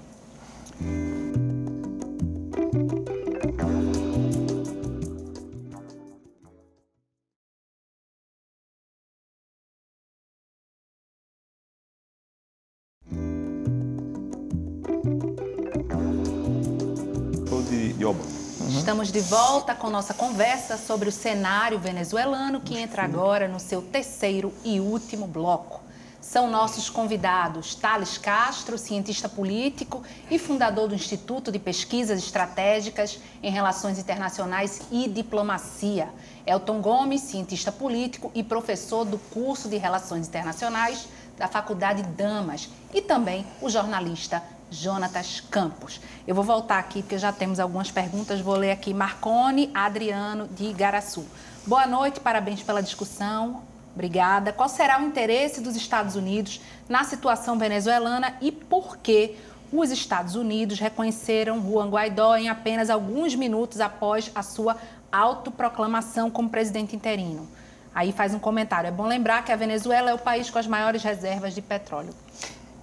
Estamos de volta com nossa conversa sobre o cenário venezuelano, que entra agora no seu terceiro e último bloco. São nossos convidados Thales Castro, cientista político e fundador do Instituto de Pesquisas Estratégicas em Relações Internacionais e Diplomacia. Elton Gomes, cientista político e professor do curso de Relações Internacionais da Faculdade Damas. E também o jornalista Jonatas Campos. Eu vou voltar aqui porque já temos algumas perguntas. Vou ler aqui Marcone Adriano de Igaraçu. Boa noite, parabéns pela discussão. Obrigada. Qual será o interesse dos Estados Unidos na situação venezuelana e por que os Estados Unidos reconheceram Juan Guaidó em apenas alguns minutos após a sua autoproclamação como presidente interino? Aí faz um comentário. É bom lembrar que a Venezuela é o país com as maiores reservas de petróleo.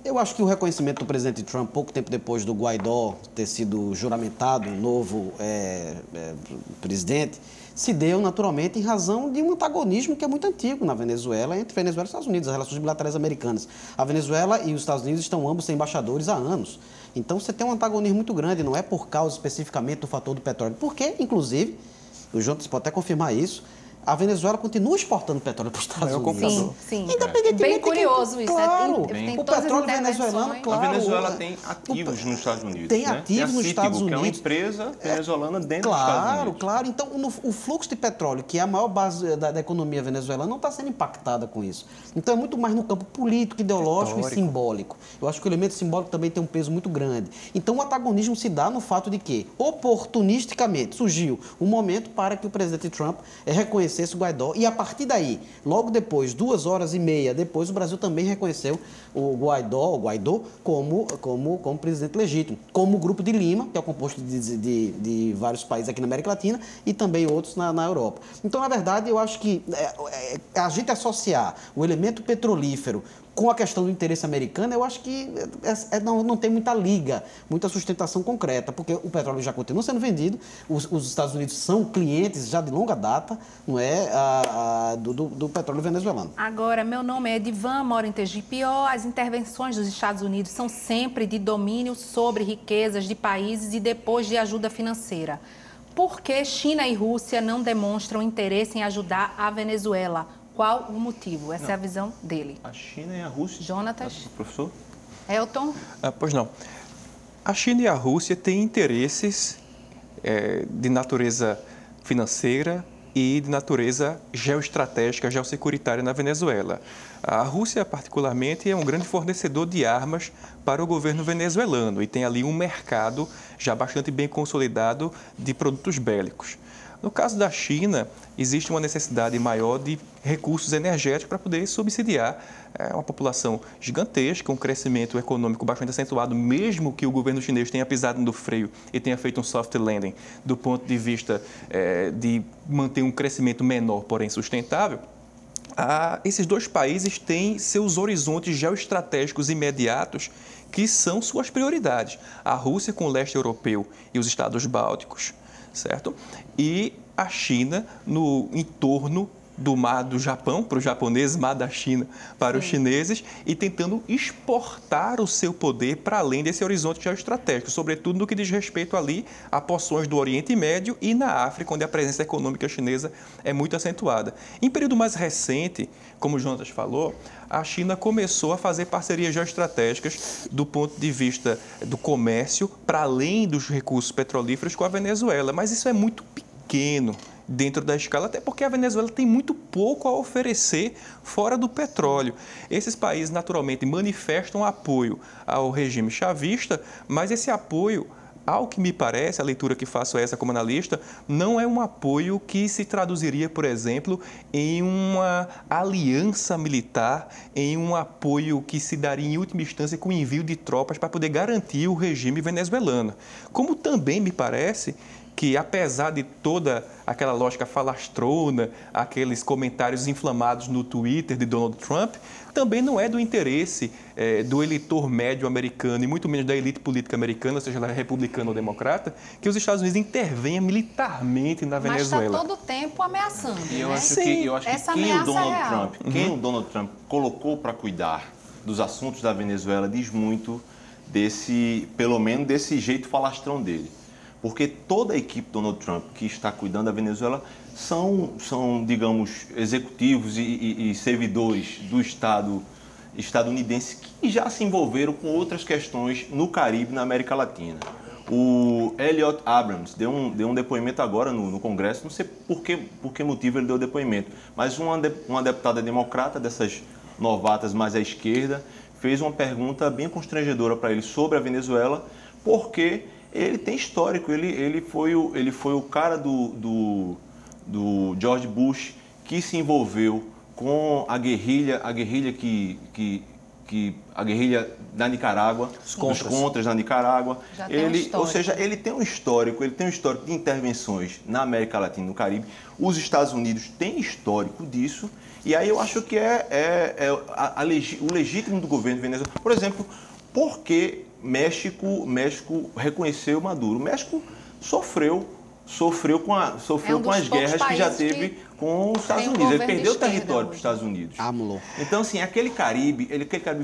Eu acho que o reconhecimento do presidente Trump, pouco tempo depois do Guaidó ter sido juramentado, novo presidente, se deu naturalmente em razão de um antagonismo que é muito antigo na Venezuela, entre Venezuela e Estados Unidos, as relações bilaterais americanas. A Venezuela e os Estados Unidos estão ambos sem embaixadores há anos. Então você tem um antagonismo muito grande, não é por causa especificamente do fator do petróleo, porque, inclusive, o Jonas pode até confirmar isso, a Venezuela continua exportando petróleo para os Estados Unidos. Sim, sim. Independentemente bem curioso isso, claro, né? Tem o petróleo venezuelano, claro. A Venezuela tem ativos nos Estados Unidos. Tem ativos nos Estados Unidos. Que é uma empresa venezuelana dentro dos Estados Unidos. Claro. Então, o fluxo de petróleo, que é a maior base da economia venezuelana, não está sendo impactada com isso. Então, é muito mais no campo político, ideológico e simbólico. Eu acho que o elemento simbólico também tem um peso muito grande. Então, o antagonismo se dá no fato de que, oportunisticamente, surgiu um momento para que o presidente Trump reconhecesse o Guaidó e, a partir daí, logo depois, 2h30 depois, o Brasil também reconheceu o Guaidó como presidente legítimo, como o Grupo de Lima, que é composto de vários países aqui na América Latina e também outros na Europa. Então, na verdade, eu acho que a gente associar o elemento petrolífero com a questão do interesse americano, eu acho que não tem muita liga, muita sustentação concreta, porque o petróleo já continua sendo vendido, os Estados Unidos são clientes já de longa data, não é, do petróleo venezuelano. Agora, meu nome é Edivan, moro em Tegipió. As intervenções dos Estados Unidos são sempre de domínio sobre riquezas de países e depois de ajuda financeira. Por que China e Rússia não demonstram interesse em ajudar a Venezuela? Qual o motivo? Essa é a visão dele. A China e a Rússia. Jonatas. Professor? Elton? Pois não. A China e a Rússia têm interesses de natureza financeira e de natureza geoestratégica, geossecuritária na Venezuela. A Rússia, particularmente, é um grande fornecedor de armas para o governo venezuelano e tem ali um mercado já bastante bem consolidado de produtos bélicos. No caso da China, existe uma necessidade maior de recursos energéticos para poder subsidiar uma população gigantesca, um crescimento econômico bastante acentuado, mesmo que o governo chinês tenha pisado no freio e tenha feito um soft landing do ponto de vista de manter um crescimento menor, porém sustentável. Esses dois países têm seus horizontes geoestratégicos imediatos que são suas prioridades. A Rússia com o leste europeu e os estados bálticos, certo? E a China no entorno do mar do Japão, para os japoneses, mar da China para os chineses, e tentando exportar o seu poder para além desse horizonte geoestratégico, sobretudo no que diz respeito ali a porções do Oriente Médio e na África, onde a presença econômica chinesa é muito acentuada. Em período mais recente, como o Jonatas falou, a China começou a fazer parcerias geoestratégicas do ponto de vista do comércio, para além dos recursos petrolíferos com a Venezuela, mas isso é muito pequeno dentro da escala, até porque a Venezuela tem muito pouco a oferecer fora do petróleo. Esses países, naturalmente, manifestam apoio ao regime chavista, mas esse apoio Ao que me parece, a leitura que faço é essa como analista, não é um apoio que se traduziria, por exemplo, em uma aliança militar, em um apoio que se daria em última instância com o envio de tropas para poder garantir o regime venezuelano. Como também me parece que, apesar de toda aquela lógica falastrona, aqueles comentários inflamados no Twitter de Donald Trump, também não é do interesse do eleitor médio americano e muito menos da elite política americana, seja ela republicana ou democrata, que os Estados Unidos intervenham militarmente na Venezuela. Mas está todo o tempo ameaçando. E eu né? acho que Essa quem ameaça real. o Donald Trump colocou para cuidar dos assuntos da Venezuela diz muito pelo menos desse jeito falastrão dele. Porque toda a equipe Donald Trump que está cuidando da Venezuela são digamos, executivos e servidores do Estado estadunidense que já se envolveram com outras questões no Caribe e na América Latina. O Elliot Abrams deu um depoimento agora no Congresso, não sei por que motivo ele deu o depoimento, mas uma deputada democrata, dessas novatas mais à esquerda, fez uma pergunta bem constrangedora para ele sobre a Venezuela, porque ele tem histórico, ele foi o cara do George Bush que se envolveu com a guerrilha da Nicarágua, os contras na Nicarágua. Ou seja, ele tem um histórico de intervenções na América Latina e no Caribe. Os Estados Unidos têm histórico disso, e aí eu acho que o legítimo do governo venezuelano. Por exemplo, por que México reconheceu Maduro? O México sofreu com as guerras que já teve com os Estados Unidos. Ele perdeu território para os Estados Unidos. Então, assim, aquele Caribe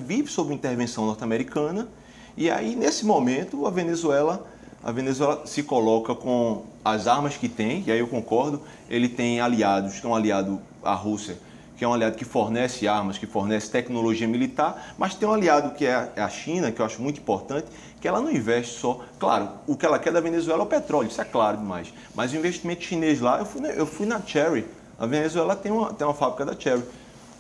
vive sob intervenção norte-americana, e aí, nesse momento, a Venezuela se coloca com as armas que tem, e aí eu concordo, ele tem aliados, que é um aliado à Rússia, que é um aliado que fornece armas, que fornece tecnologia militar, mas tem um aliado que é a China, que eu acho muito importante, que ela não investe só... Claro, o que ela quer da Venezuela é o petróleo, isso é claro demais, mas o investimento chinês lá, eu fui na Chery, a Venezuela tem uma fábrica da Chery,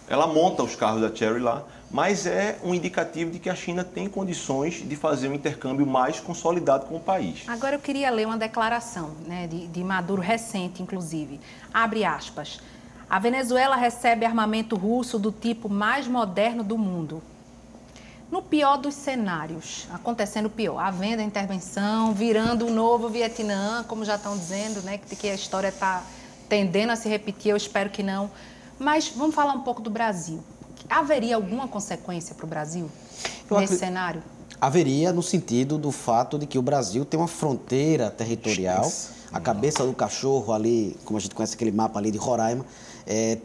ela monta os carros da Chery lá, mas é um indicativo de que a China tem condições de fazer um intercâmbio mais consolidado com o país. Agora eu queria ler uma declaração, né, de Maduro recente, inclusive, abre aspas: a Venezuela recebe armamento russo do tipo mais moderno do mundo. No pior dos cenários, acontecendo o pior, havendo a intervenção, virando um novo Vietnã, como já estão dizendo, né, que a história está tendendo a se repetir, eu espero que não. Mas vamos falar um pouco do Brasil. Haveria alguma consequência para o Brasil nesse cenário? Haveria, no sentido do fato de que o Brasil tem uma fronteira territorial, a cabeça do cachorro ali, como a gente conhece aquele mapa ali de Roraima,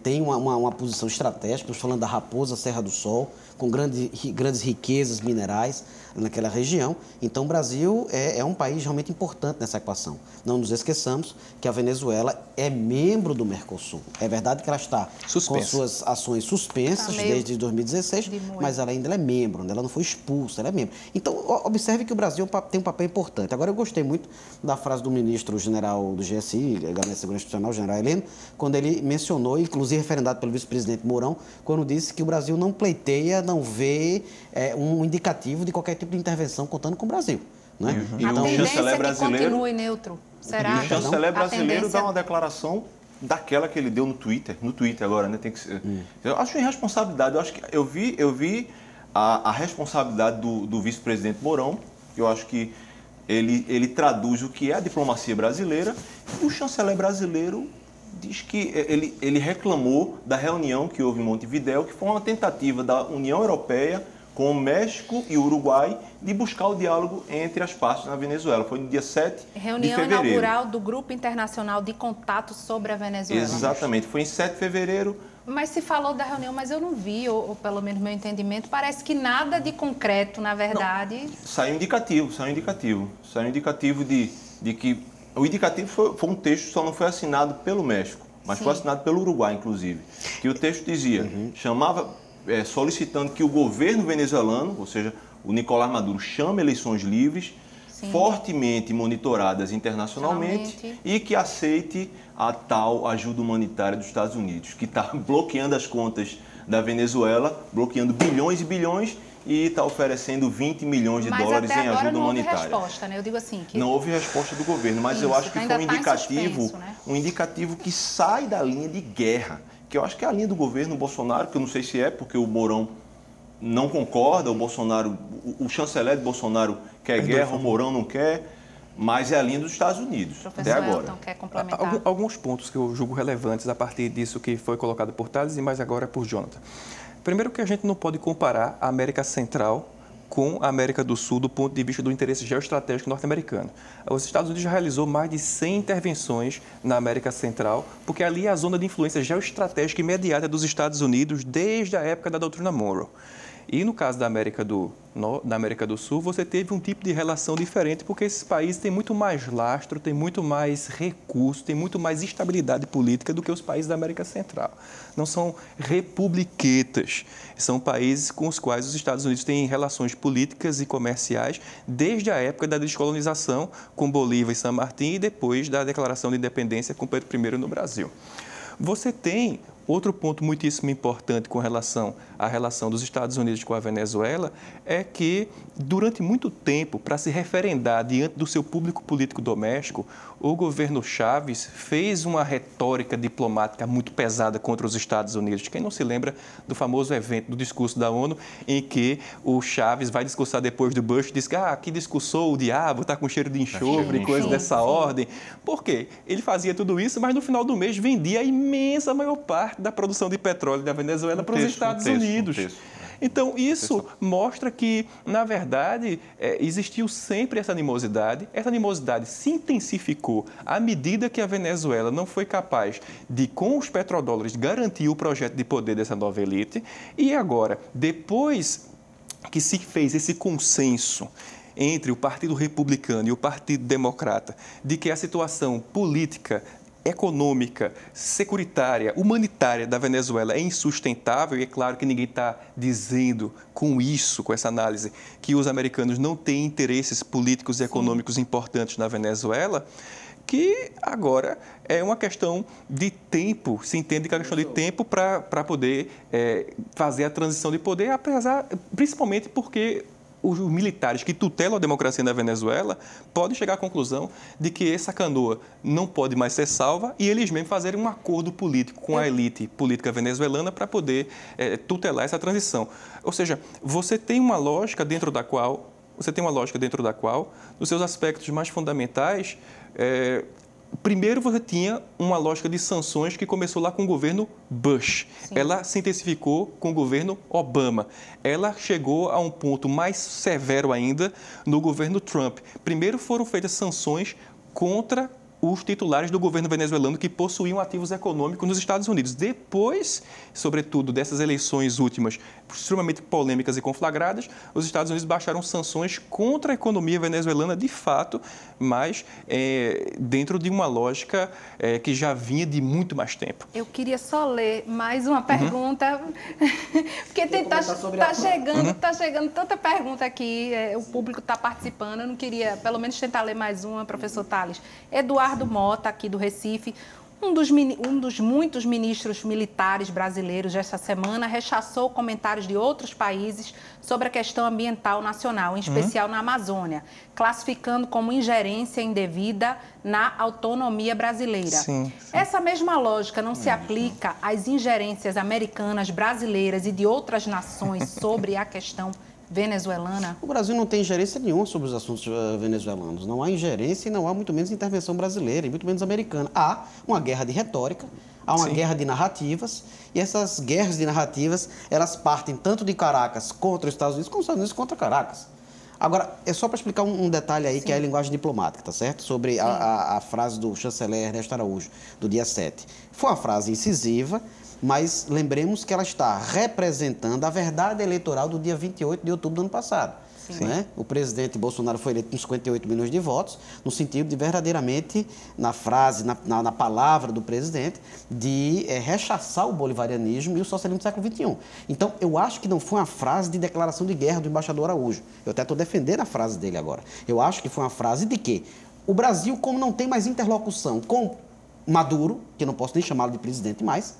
tem uma posição estratégica, estamos falando da Raposa Serra do Sol, com grandes riquezas minerais naquela região. Então, o Brasil é um país realmente importante nessa equação. Não nos esqueçamos que a Venezuela é membro do Mercosul. É verdade que ela está com suas ações suspensas desde 2016, mas ela ainda é membro, ela não foi expulsa, ela é membro. Então, observe que o Brasil tem um papel importante. Agora, eu gostei muito da frase do ministro-general do GSI, Gabinete de Segurança Institucional, general Heleno, quando ele mencionou, inclusive referendado pelo vice-presidente Mourão, quando disse que o Brasil não pleiteia, não vê um indicativo de qualquer tipo de intervenção contando com o Brasil. Né? Então, o chanceler brasileiro continue neutro. Será? O chanceler brasileiro dá uma declaração daquela que ele deu no Twitter agora, né? Tem que ser. Eu acho irresponsabilidade. Eu acho que eu vi a responsabilidade do vice-presidente Mourão, que eu acho que ele traduz o que é a diplomacia brasileira, e o chanceler brasileiro diz que ele reclamou da reunião que houve em Montevidéu, que foi uma tentativa da União Europeia com o México e o Uruguai de buscar o diálogo entre as partes na Venezuela. Foi no dia 7 de fevereiro. Reunião inaugural do Grupo Internacional de Contato sobre a Venezuela. Exatamente, foi em 7 de fevereiro. Mas se falou da reunião, mas eu não vi, ou pelo menos meu entendimento, parece que nada de concreto, na verdade... Não, saiu indicativo de que... O indicativo foi um texto, só não foi assinado pelo México, mas foi assinado pelo Uruguai, inclusive. Que o texto dizia, solicitando que o governo venezuelano, ou seja, o Nicolás Maduro, chame eleições livres, fortemente monitoradas internacionalmente e que aceite a tal ajuda humanitária dos Estados Unidos, que está bloqueando as contas da Venezuela, bloqueando bilhões e bilhões, e está oferecendo 20 milhões de dólares em ajuda humanitária. Mas até agora não houve resposta, né? Eu digo assim... Que... Não houve resposta do governo, mas eu acho que foi um indicativo que sai da linha de guerra, que eu acho que é a linha do governo Bolsonaro, que eu não sei se é porque o Mourão não concorda, o Bolsonaro, o chanceler de Bolsonaro quer guerra, o Mourão não quer, mas é a linha dos Estados Unidos, até agora. Elton quer complementar? Alguns pontos que eu julgo relevantes a partir disso que foi colocado por Thales e mais agora por Jonathan. Primeiro que a gente não pode comparar a América Central com a América do Sul do ponto de vista do interesse geoestratégico norte-americano. Os Estados Unidos já realizou mais de 100 intervenções na América Central, porque ali é a zona de influência geoestratégica imediata dos Estados Unidos desde a época da doutrina Monroe. E no caso da América do Sul, você teve um tipo de relação diferente, porque esses países têm muito mais lastro, têm muito mais recursos, têm muito mais estabilidade política do que os países da América Central. Não são republiquetas, são países com os quais os Estados Unidos têm relações políticas e comerciais desde a época da descolonização com Bolívar e San Martín e depois da declaração de independência com Pedro I no Brasil. Você tem outro ponto muitíssimo importante com relação à relação dos Estados Unidos com a Venezuela é que, durante muito tempo, para se referendar diante do seu público político doméstico, o governo Chávez fez uma retórica diplomática muito pesada contra os Estados Unidos. Quem não se lembra do famoso evento do discurso da ONU, em que o Chávez vai discursar depois do Bush e diz que aqui discursou o diabo, está com cheiro de enxofre, coisa dessa ordem. Por quê? Ele fazia tudo isso, mas no final do mês vendia a imensa maior parte da produção de petróleo da Venezuela para os Estados Unidos. Então, isso mostra que, na verdade, existiu sempre essa animosidade. Essa animosidade se intensificou à medida que a Venezuela não foi capaz de, com os petrodólares, garantir o projeto de poder dessa nova elite. E agora, depois que se fez esse consenso entre o Partido Republicano e o Partido Democrata de que a situação política, econômica, securitária, humanitária da Venezuela é insustentável, e é claro que ninguém está dizendo com isso, com essa análise, que os americanos não têm interesses políticos e econômicos importantes na Venezuela, que agora é uma questão de tempo, se entende que é uma questão de tempo para poder fazer a transição de poder, principalmente porque os militares que tutelam a democracia na Venezuela podem chegar à conclusão de que essa canoa não pode mais ser salva e eles mesmos fazerem um acordo político com a elite política venezuelana para poder tutelar essa transição. Ou seja, você tem uma lógica dentro da qual, nos seus aspectos mais fundamentais, primeiro, você tinha uma lógica de sanções que começou lá com o governo Bush. Sim. Ela se intensificou com o governo Obama. Ela chegou a um ponto mais severo ainda no governo Trump. Primeiro foram feitas sanções contra os titulares do governo venezuelano que possuíam ativos econômicos nos Estados Unidos. Depois, sobretudo, dessas eleições últimas, extremamente polêmicas e conflagradas, os Estados Unidos baixaram sanções contra a economia venezuelana de fato, mas dentro de uma lógica que já vinha de muito mais tempo. Eu queria só ler mais uma pergunta, porque está chegando tanta pergunta aqui, o público está participando, eu não queria, pelo menos, tentar ler mais uma, professor Thales. Eduardo Mota, aqui do Recife, um dos muitos ministros militares brasileiros esta semana rechaçou comentários de outros países sobre a questão ambiental nacional, em especial na Amazônia, classificando como ingerência indevida na autonomia brasileira. Sim. Essa mesma lógica não se aplica às ingerências americanas, brasileiras e de outras nações sobre a questão venezuelana? O Brasil não tem ingerência nenhuma sobre os assuntos venezuelanos. Não há ingerência e não há muito menos intervenção brasileira e muito menos americana. Há uma guerra de retórica, há uma guerra de narrativas, e essas guerras de narrativas, elas partem tanto de Caracas contra os Estados Unidos, como os Estados Unidos contra Caracas. Agora, é só para explicar um detalhe aí, que é a linguagem diplomática, tá certo? Sobre a frase do chanceler Ernesto Araújo, do dia 7. Foi uma frase incisiva, mas lembremos que ela está representando a verdade eleitoral do dia 28 de outubro do ano passado. Né? O presidente Bolsonaro foi eleito com 58 milhões de votos, no sentido de verdadeiramente, na frase, na palavra do presidente, de rechaçar o bolivarianismo e o socialismo do século XXI. Então, eu acho que não foi uma frase de declaração de guerra do embaixador Araújo. Eu até estou defendendo a frase dele agora. Eu acho que foi uma frase de que o Brasil, como não tem mais interlocução com Maduro, que eu não posso nem chamá-lo de presidente mais,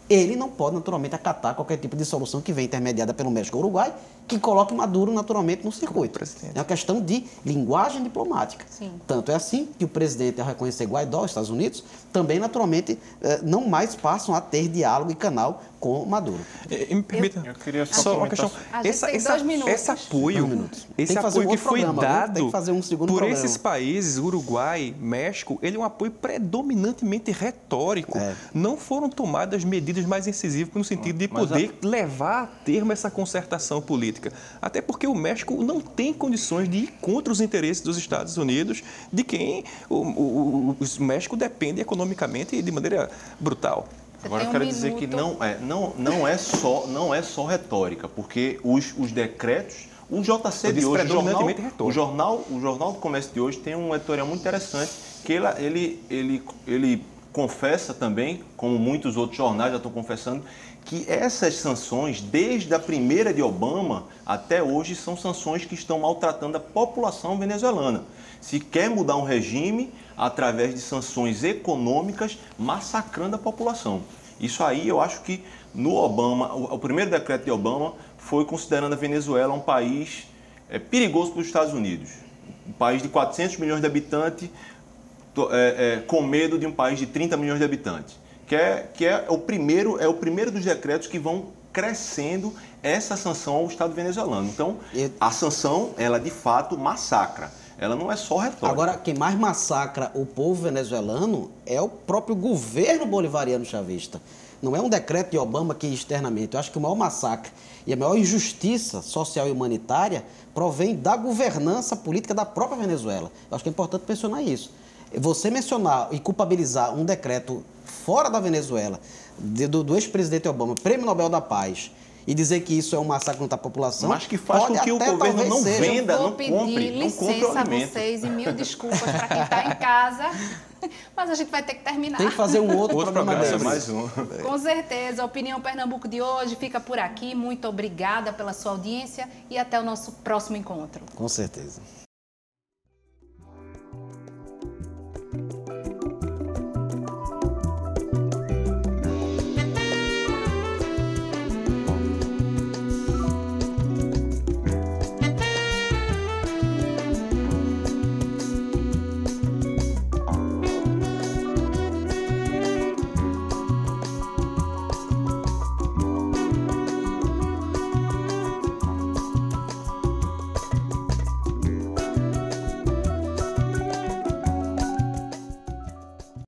ele não pode, naturalmente, acatar qualquer tipo de solução que venha intermediada pelo México ou Uruguai, que coloque Maduro, naturalmente, no circuito. É uma questão de linguagem diplomática. Sim. Tanto é assim que o presidente, ao reconhecer Guaidó, os Estados Unidos, também, naturalmente, não mais passam a ter diálogo e canal com Maduro. Me permita, eu queria só uma questão. Esse apoio que foi dado por esses países, Uruguai, México, ele é um apoio predominantemente retórico. Não foram tomadas medidas mais incisivas no sentido de poder levar a termo essa concertação política. Até porque o México não tem condições de ir contra os interesses dos Estados Unidos, de quem o México depende economicamente de maneira brutal. Agora eu quero dizer que não é só retórica, porque os decretos, o JC de hoje, o Jornal do Comércio de hoje tem um editorial muito interessante, que ele confessa também, como muitos outros jornais já estão confessando, que essas sanções, desde a primeira de Obama até hoje, são sanções que estão maltratando a população venezuelana. Se quer mudar um regime através de sanções econômicas, massacrando a população. Isso aí eu acho que no Obama, o primeiro decreto de Obama foi considerando a Venezuela um país perigoso para os Estados Unidos. Um país de 400 milhões de habitantes, com medo de um país de 30 milhões de habitantes. Que é o primeiro dos decretos que vão crescendo essa sanção ao Estado venezuelano. Então, a sanção, ela de fato massacra. Ela não é só retórica. Agora, quem mais massacra o povo venezuelano é o próprio governo bolivariano chavista. Não é um decreto de Obama que externamente. Eu acho que o maior massacre e a maior injustiça social e humanitária provém da governança política da própria Venezuela. Eu acho que é importante mencionar isso. Você mencionar e culpabilizar um decreto fora da Venezuela, do ex-presidente Obama, Prêmio Nobel da Paz, e dizer que isso é um massacre contra a população... Mas que faz com que o governo não venda, não compre o alimento. Eu vou pedir licença a vocês e 1000 desculpas para quem está em casa, mas a gente vai ter que terminar. Tem que fazer um outro programa desse. Mais um. Com certeza. A Opinião Pernambuco de hoje fica por aqui. Muito obrigada pela sua audiência e até o nosso próximo encontro. Com certeza.